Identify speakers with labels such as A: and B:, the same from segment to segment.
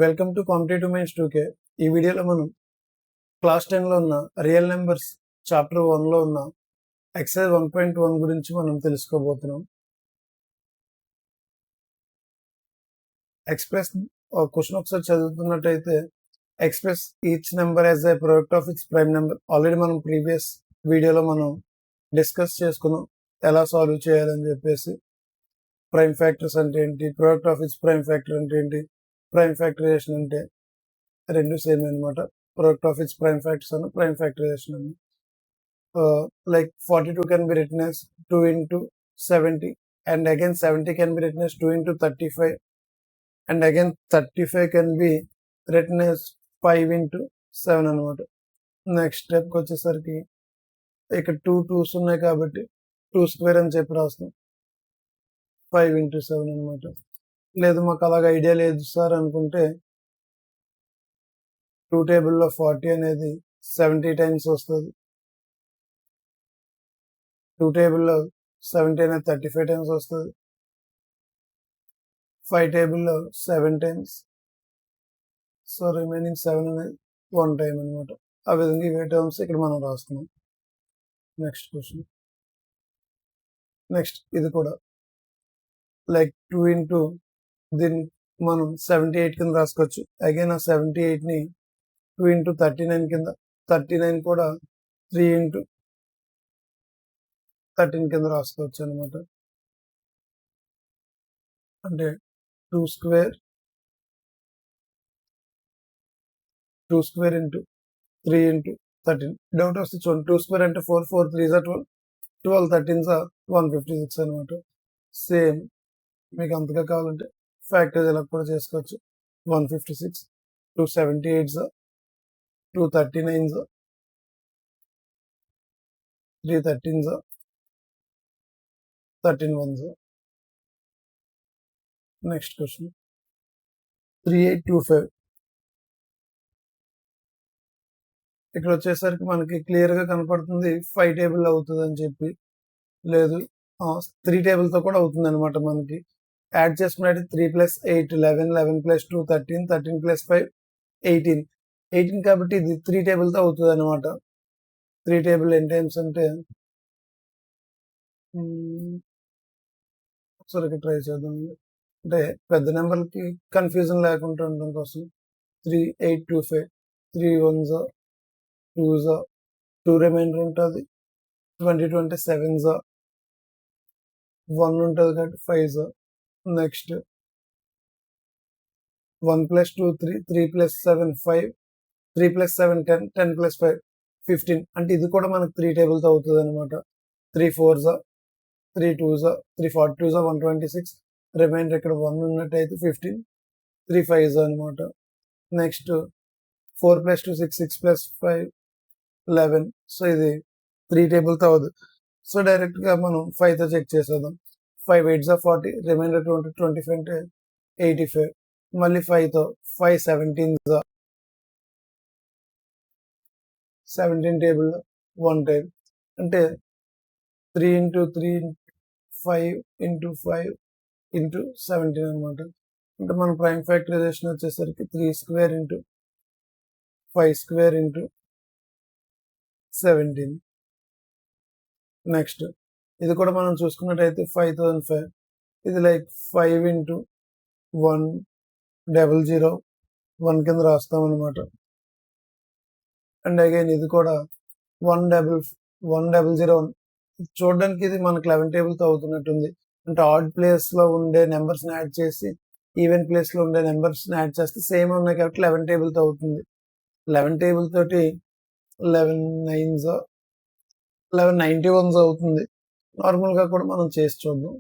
A: Welcome to competitive minds 2K. ఈ వీడియోలో మనం క్లాస్ 10లో ఉన్న రియల్ నెంబర్స్ చాప్టర్ 1లో ఉన్న ఎక్సైజ్ 1.1 గురించి మనం తెలుసుకోబోతున్నాం. ఎక్స్ప్రెస్ క్వశ్చన్ ఒకసారి చదువుతున్నట్టయితే, express each number as a product of its prime number. Already మనం ప్రీవియస్ వీడియోలో మనం డిస్కస్ చేసుకున్నాం ఎలా సాల్వ్ చేయాలని చెప్పేసి. ప్రైమ్ ఫ్యాక్టర్స్ అంటే ఏంటి, product of its prime factor అంటే ఏంటి, ప్రైమ్ ఫ్యాక్టరైజేషన్ అంటే రెండు సేమ్ అనమాట. Product of its prime factors and prime factorization. Like 42 can be written as 2 into 70, and again 70 can be written as 2 into 35, and again 35 can be written as 5 into 7 అనమాట. Next స్టెప్కి వచ్చేసరికి ఇక్కడ 2 2s ఉన్నాయి కాబట్టి 2 square అని చెప్పి రాస్తాం, 5 into 7 అనమాట. లేదు మాకు అలాగ ఐడియా లేదు సార్ అనుకుంటే 2 టేబుల్లో 40 అనేది 70 టైమ్స్ వస్తుంది, 2 టేబుల్లో 70 అనేది 35 టైమ్స్ వస్తుంది, 5 టేబుల్లో 7 టైమ్స్, సో రిమైనింగ్ 7 అనేది 1 టైం అనమాట. ఆ విధంగా ఇవే టర్మ్స్ ఇక్కడ మనం రాస్తున్నాం. Next question. నెక్స్ట్ ఇది కూడా లైక్ 2 ఇంటూ దీన్ని మనం 78 కింద రాసుకోవచ్చు. అగైన్ ఆ 78ని 2 ఇంటూ 39 కింద, 39 కూడా 3 ఇంటూ 13 కింద రాసుకోవచ్చు అనమాట. అంటే 2 స్క్వేర్ ఇంటూ 3 ఇంటూ 13. డౌట్ వస్తే చూడండి, 2 స్క్వేర్ అంటే 4, 4 3 12, 12 13 156 అనమాట. సేమ్ మీకు అంతగా కావాలంటే ఫ్యాక్టరీస్ ఇలా కూడా చేసుకోవచ్చు. 156, 278, 239, 313, 13 నెక్స్ట్ క్వశ్చన్. 3825. ఇక్కడ వచ్చేసరికి మనకి క్లియర్గా కనపడుతుంది 5 టేబుల్ అవుతుంది అని చెప్పి. లేదు 3 టేబుల్తో కూడా అవుతుంది అనమాట. మనకి యాడ్ చేసుకున్నట్టు 3 + 8 11, 11 + 2 13, 13 + 5 18, 18 కాబట్టి ఇది 3 టేబుల్తో అవుతుంది అనమాట. 3 టేబుల్ ఎన్ని టైమ్స్ అంటే ఒకసారి ఇక్కడ ట్రై చేద్దాం. అంటే పెద్ద నెంబర్కి కన్ఫ్యూజన్ లేకుండా ఉండడం కోసం 3825, 3 1s 2s, 2 రిమైండర్ ఉంటుంది, 20 27s, 1 ఉంటుంది కాబట్టి 5s. నెక్స్ట్ 1 + 2 3, 3 + 7 5, 3 + 7 10, 10 + 5 15. అంటే ఇది కూడా మనకు 3 టేబుల్తో అవుతుంది అనమాట. 3 4s, 3 2s, 3 42s, 126, రిమైండర్ ఇక్కడ 1 ఉన్నట్టయితే 15, 3 5s అనమాట. నెక్స్ట్ 4 + 2 6, 6 + 5 11. సో ఇది 3 టేబుల్తో అవుతుంది. సో డైరెక్ట్గా మనం 5తో చెక్ చేసేద్దాం. 5 8s 40, రిమైండర్ 20, 25 అంటే 85. మళ్ళీ 5తో 5 17s, 17 టేబుల్లో 1 టైం. అంటే 3 into 3, 5 into 5 into 17 అనమాట. అంటే మన ప్రైమ్ ఫ్యాక్టరైజేషన్ వచ్చేసరికి 3 square into 5 square into 17. Next ఇది కూడా మనం చూసుకున్నట్టయితే 5005. ఇది లైక్ 5 into 100, 1 కింద రాస్తాం అనమాట. అండ్ అగైన్ ఇది కూడా 10001. చూడడానికి ఇది మనకు 11 టేబుల్తో అవుతున్నట్టుంది. అంటే ఆడ్ ప్లేస్లో ఉండే నెంబర్స్ని యాడ్ చేసి ఈవెన్ ప్లేస్లో ఉండే నెంబర్స్ని యాడ్ చేస్తే సేమ్ ఉన్నాయి కాబట్టి 11 టేబుల్తో అవుతుంది. 11 టేబుల్ తోటి 11 9s, 11 91s అవుతుంది. నార్మల్గా కూడా మనం చేసి చూద్దాం.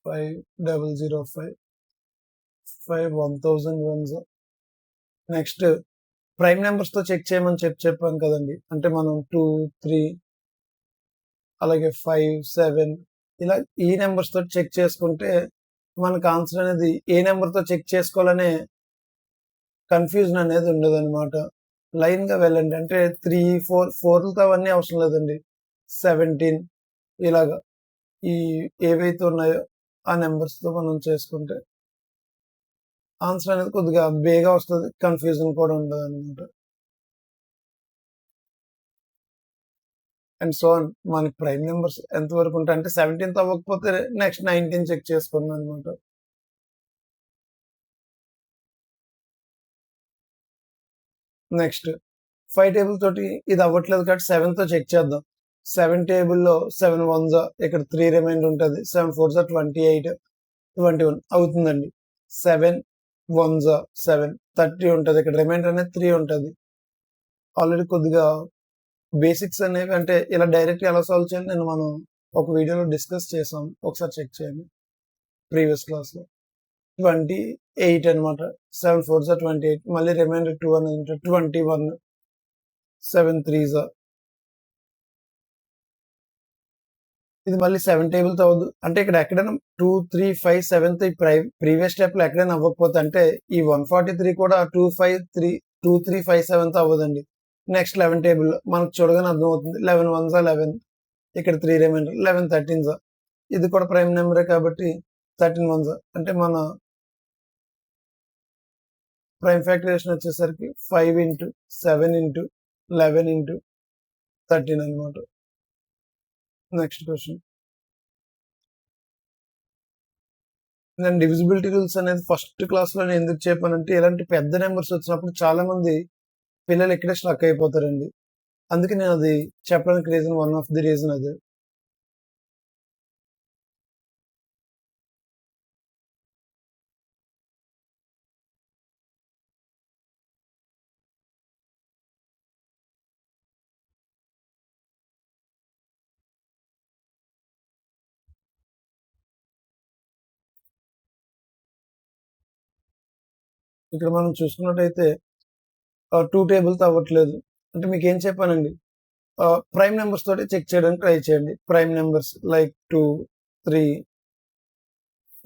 A: 5005, 5 1001s. నెక్స్ట్ ప్రైమ్ నెంబర్స్తో చెక్ చేయమని చెప్పాను కదండి. అంటే మనం 2 3 అలాగే 5 7 ఇలా ఈ నెంబర్స్తో చెక్ చేసుకుంటే మనకు ఆన్సర్ అనేది ఏ నెంబర్తో చెక్ చేసుకోవాలనే కన్ఫ్యూజన్ అనేది ఉండదు అనమాట. లైన్గా వెళ్ళండి. అంటే 3 4 4లతో అవన్నీ అవసరం లేదండి. 17 ఇలాగా ఈ ఏవైతే ఉన్నాయో ఆ నెంబర్స్తో మనం చేసుకుంటే ఆన్సర్ అనేది కొద్దిగా బేగా వస్తుంది, కన్ఫ్యూజన్ కూడా ఉండదు అనమాట. అండ్ సో మనకి ప్రైమ్ నెంబర్స్ ఎంతవరకు ఉంటాయి అంటే 17th అవ్వకపోతే నెక్స్ట్ 19 చెక్ చేసుకున్నాం అనమాట. నెక్స్ట్ 5 టేబుల్ తోటి ఇది అవ్వట్లేదు కాబట్టి 7తో చెక్ చేద్దాం. 7 టేబుల్లో 7 1s ఇక్కడ 3 రిమైండర్ ఉంటుంది. 7 4s 28 21 అవుతుందండి. 7 1s 7 30 ఉంటుంది. ఇక్కడ రిమైండర్ అనేది 3 ఉంటుంది. ఆల్రెడీ కొద్దిగా బేసిక్స్ అనేవి అంటే ఇలా డైరెక్ట్ ఎలా సాల్వ్ చేయాలి నేను మనం ఒక వీడియోలో డిస్కస్ చేసాం, ఒకసారి చెక్ చేయండి ప్రీవియస్ క్లాస్లో. 28 అనమాట. 7 4s 28 మళ్ళీ రిమైండర్ 2 అనేది ఉంటుంది. 21 7 3s ఇది మళ్ళీ 7 టేబుల్తో అవ్వదు. అంటే ఇక్కడ ఎక్కడైనా 2 3 5 7తో ఈ ప్రీవియస్ స్టెప్లో ఎక్కడైనా అవ్వకపోతే అంటే ఈ 143 కూడా 2 5 3 2 3 5 7తో అవ్వదండి. నెక్స్ట్ 11 టేబుల్ మనకు చూడగానే అర్థమవుతుంది. 11 1s 11 ఇక్కడ 3 రిమైండర్ 11 13s ఇది కూడా ప్రైమ్ నెంబరే కాబట్టి 13 1s అంటే మన ప్రైమ్ ఫ్యాక్టరేషన్ వచ్చేసరికి 5 into 7 into 11 into 13 అనమాట. Next question. నేను డివిజిబిలిటీ రూల్స్ అనేది ఫస్ట్ క్లాస్లో నేను ఎందుకు చెప్పానంటే ఇలాంటి పెద్ద నెంబర్స్ వచ్చినప్పుడు చాలా మంది పిల్లలు ఇక్కడే స్ట్రక్ అయిపోతారండి. అందుకే నేను అది చెప్పడానికి reason, one of the reason అదే. ఇక్కడ మనం చూసుకున్నట్టయితే 2 టేబుల్తో అవ్వట్లేదు. అంటే మీకు ఏం చెప్పానండి, ప్రైమ్ నెంబర్స్ తోటి చెక్ చేయడానికి ట్రై చేయండి. Prime numbers like 2 3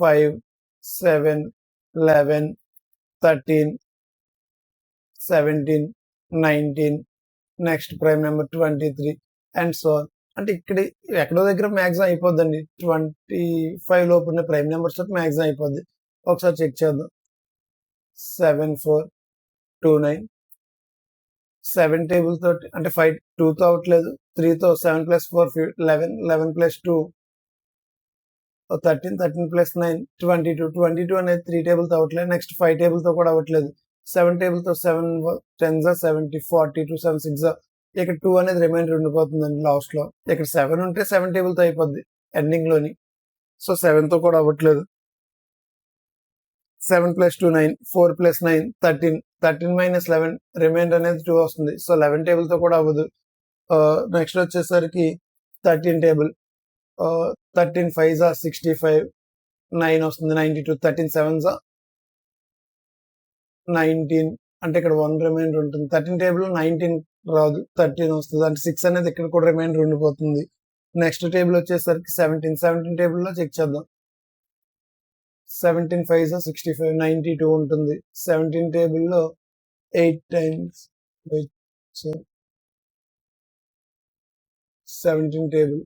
A: 5 7 11 13 17 19 next prime number 23 and so అంటే ఇక్కడ ఎక్కడో దగ్గర మ్యాక్సిమం అయిపోద్దండి. 25 లోపు ఉన్న ప్రైమ్ నెంబర్స్ తోటి మ్యాక్సిమం అయిపోద్ది. ఒకసారి చెక్ చేద్దాం. 7 4 2 9 7 టేబుల్ తోటి అంటే 5 2తో అవ్వట్లేదు. 3తో 7 + 4 11 11 + 2 13 13 + 9 22 22 అనేది 3 టేబుల్తో అవ్వట్లేదు. నెక్స్ట్ 5 టేబుల్తో కూడా అవ్వట్లేదు. 7 టేబుల్తో 7 10s 70 42 7 6 ఇక్కడ 2 అనేది రిమైండర్ ఉండిపోతుందండి లాస్ట్లో. ఇక్కడ 7 ఉంటే 7 టేబుల్తో అయిపోద్ది ఎండింగ్లోని. సో 7తో కూడా అవ్వట్లేదు. 7 + 2 9 4 + 9 13 13 - 11 రిమైండర్ అనేది 2 వస్తుంది. సో 11 టేబుల్తో కూడా అవ్వదు. నెక్స్ట్ వచ్చేసరికి 13 టేబుల్ 13 5s 65 9 వస్తుంది. 92 13 7s 19 అంటే ఇక్కడ 1 రిమైండర్ ఉంటుంది. 13 టేబుల్ 19 రాదు, 13 వస్తుంది. అంటే 6 అనేది ఇక్కడ కూడా రిమైండర్ ఉండిపోతుంది. నెక్స్ట్ టేబుల్ వచ్చేసరికి 17 టేబుల్లో చెక్ చేద్దాం. 17 5s 65 92 ఉంటుంది. 17 టేబుల్లో 8 times 17 table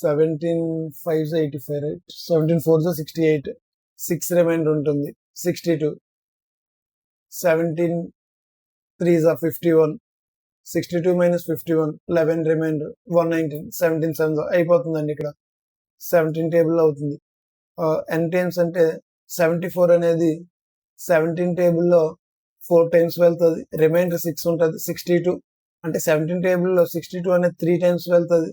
A: 17 5s 85 right. 17 4s 68 6 reminder ఉంటుంది. 62 17 3s 51 62 - 51 11 రిమైండర్ 119 17 7s అయిపోతుందండి. ఇక్కడ 17 టేబుల్ అవుతుంది. ఎన్ టైమ్స్ అంటే 74 అనేది 17 టేబుల్లో 4 times వెళ్తుంది. రిమైండర్ 6 ఉంటుంది. 62 అంటే 17 టేబుల్లో 62 అనేది 3 times వెళ్తుంది.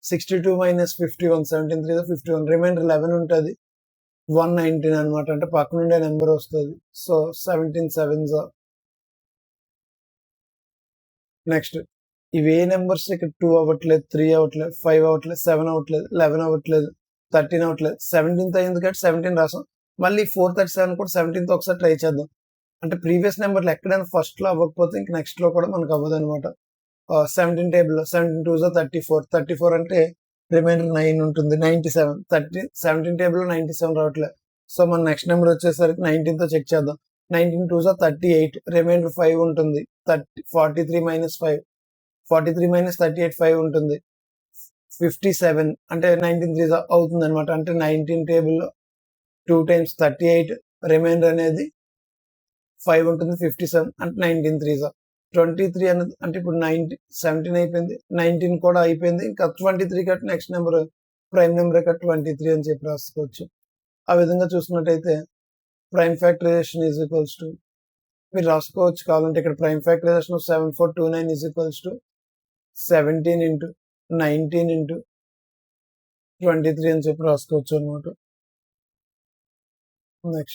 A: 62 - 51 17 3s 51 రిమైండర్ 11 ఉంటుంది. 119 అనమాట. అంటే పక్క నుండే నెంబర్ వస్తుంది. So 17 7s. నెక్స్ట్ ఇవే నెంబర్స్ ఇక్కడ 2 అవ్వట్లేదు, 3 అవ్వట్లేదు, 5 అవ్వట్లేదు, 7 అవ్వట్లేదు, 11 అవ్వట్లేదు, 13 అవ్వట్లేదు. 17th అయింది కాబట్టి 17 రాసాం. మళ్ళీ 437 కూడా 17th ఒకసారి ట్రై చేద్దాం. అంటే ప్రీవియస్ నెంబర్లు ఎక్కడైనా ఫస్ట్లో అవ్వకపోతే ఇంక నెక్స్ట్లో కూడా మనకు అవ్వదు అనమాట. 17 టేబుల్లో 17 2s 34 34 అంటే రిమైండర్ 9 ఉంటుంది. 97 17 టేబుల్లో 97 రావట్లేదు. సో మన నెక్స్ట్ నెంబర్ వచ్చేసరికి 19తో చెక్ చేద్దాం. 19 2s 38 రిమైండర్ 5 ఉంటుంది. 43 - 5 43 - 38 5 ఉంటుంది. 57 అంటే 19 త్రీస్ అవుతుంది అనమాట. అంటే 19 టేబుల్లో 2 times 38 రిమైండర్ అనేది 5 ఉంటుంది. 57 అంటే 19 త్రీస్ 23 అనేది అంటే ఇప్పుడు 17 అయిపోయింది, 19 కూడా అయిపోయింది. ఇంకా 23 cut next number prime number cut 23 అని చెప్పి రాసుకోవచ్చు. ఆ విధంగా చూసుకున్నట్టయితే prime factorization is equals to మీరు రాసుకోవచ్చు కావాలంటే ఇక్కడ prime factorization 7429 is equals to 17 into 19 into 23 అని చెప్పి రాసుకోవచ్చు అనమాట. నెక్స్ట్